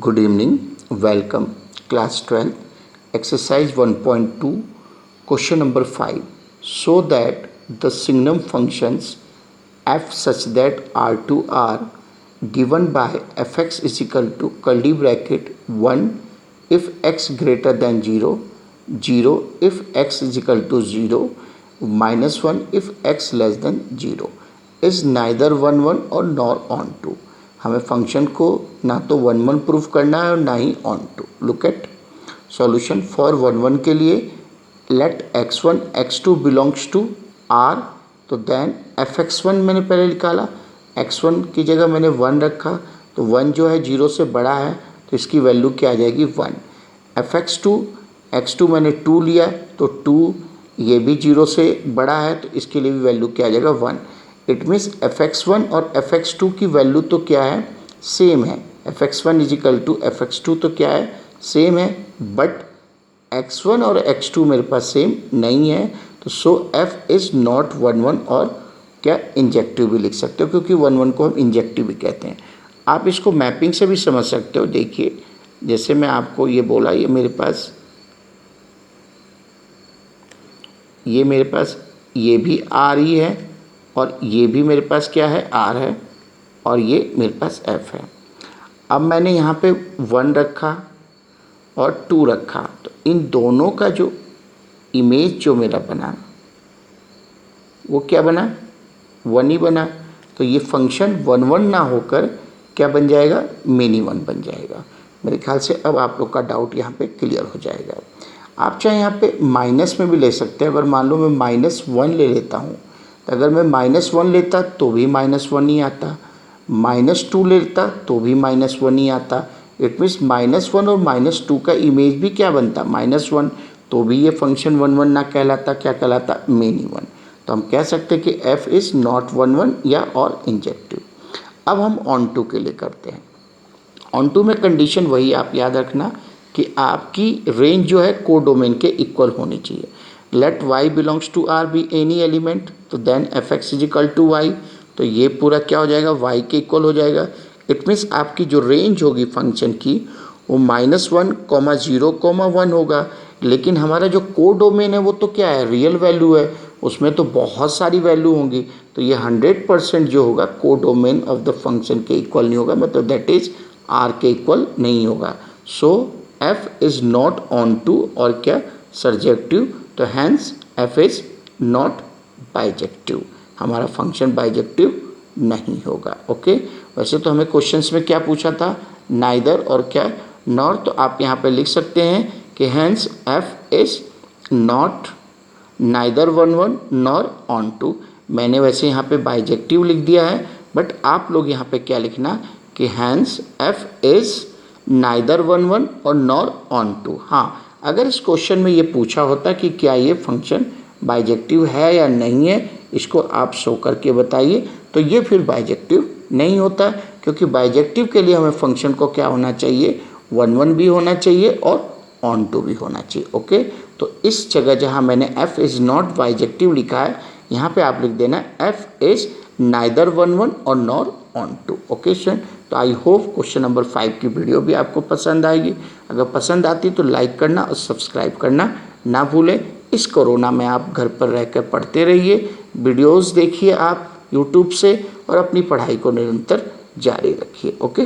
Good evening, welcome. Class 12, exercise 1.2, question number 5. So that the signum functions f such that R2 are given by fx is equal to curly bracket 1 if x greater than 0, 0 if x is equal to 0, minus 1 if x less than 0 is neither 1 1 or nor on 2. हमें function को ना तो 1 1 proof करना है और ना ही on to. Look at solution for 1 1 के लिए let x1 x2 belongs to r. तो देन fx1 मैंने पहले निकाला, x1 की जगह मैंने 1 रखा, तो 1 जो है 0 से बड़ा है तो इसकी वैल्यू क्या आ जाएगी 1. fx2 x2 मैंने 2 लिया तो 2 ये भी 0 से बड़ा है तो इसके लिए भी वैल्यू क्या आ जाएगा 1. इट मीन्स fx1 और fx2 की वैल्यू तो क्या है सेम है. fx1 is equal to fx2 तो क्या है सेम है, बट x1 और x2 मेरे पास सेम नहीं है. तो सो f इज़ नॉट 1 1 और क्या इंजेक्टिव भी लिख सकते हो क्योंकि 1 1 को हम इंजेक्टिव भी कहते हैं. आप इसको मैपिंग से भी समझ सकते हो. देखिए जैसे मैं आपको ये बोला, ये मेरे पास ये भी r ही है और ये भी मेरे पास क्या है r है और ये मेरे पास f है. अब मैंने यहाँ पे 1 रखा और 2 रखा तो इन दोनों का जो इमेज जो मेरा बना वो क्या बना 1 ही बना. तो ये फंक्शन 1 1 ना होकर क्या बन जाएगा मेनी 1 बन जाएगा. मेरे ख्याल से अब आप लोग का डाउट यहाँ पे क्लियर हो जाएगा. आप चाहे यहाँ पे माइनस में भी ले सकते हैं. अगर मान लो मैं -1 ले लेता हूँ तो अगर मैं -1 लेता तो भी -1 ही आता, -2 लेता तो भी -1 ही आता. इट मीन्स -1 और -2 का इमेज भी क्या बनता -1, तो भी ये फंक्शन 1 1 ना कहलाता, क्या कहलाता मेनी 1. तो हम कह सकते हैं कि f इज़ नॉट 1 1 या और इंजेक्टिव. अब हम ऑन टू के लिए करते हैं. ऑन टू में कंडीशन वही आप याद रखना कि आपकी रेंज जो है कोडोमेन के इक्वल होनी चाहिए. Let y belongs to r be any element, तो then fx is equal to y. तो ये पूरा क्या हो जाएगा y के इक्वल हो जाएगा. इट मीन्स आपकी जो रेंज होगी फंक्शन की वो -1, 0, 1 होगा. लेकिन हमारा जो कोडोमेन है वो तो क्या है रियल वैल्यू है, उसमें तो बहुत सारी वैल्यू होंगी. तो ये 100% जो होगा कोडोमेन ऑफ द फंक्शन के इक्वल नहीं होगा, मतलब दैट इज r के इक्वल नहीं होगा. So f is not onto और क्या सर्जेक्टिव. तो hence f is not bijective, हमारा फंक्शन बाइजेक्टिव नहीं होगा. ओके. वैसे तो हमें क्वेश्चंस में क्या पूछा था नाइदर और क्या नॉर. तो आप यहाँ पे लिख सकते हैं कि hence f is not neither 1 1 nor onto. मैंने वैसे यहाँ पे बाइजेक्टिव लिख दिया है, बट आप लोग यहाँ पे क्या लिखना कि हैंस f इज़ नाइदर 1 1 और नॉर ऑन टू. हाँ, अगर इस क्वेश्चन में ये पूछा होता कि क्या ये फंक्शन बाइजेक्टिव है या नहीं है, इसको आप शो करके बताइए, तो ये फिर बाइजेक्टिव नहीं होता, क्योंकि बाइजेक्टिव के लिए हमें फंक्शन को क्या होना चाहिए 1 1 भी होना चाहिए और ऑन टू भी होना चाहिए. ओके. तो इस जगह जहाँ मैंने f इज़ नॉट बाइजेक्टिव लिखा है, यहाँ पे आप लिख देना f इज़ नाइदर 1 1 और nor onto. Okay student. तो आई होप क्वेश्चन नंबर 5 की वीडियो भी आपको पसंद आएगी. अगर पसंद आती तो लाइक करना और सब्सक्राइब करना ना भूलें. इस कोरोना में आप घर पर रहकर पढ़ते रहिए, वीडियोस देखिए आप यूट्यूब से और अपनी पढ़ाई को निरंतर जारी रखिए. ओके.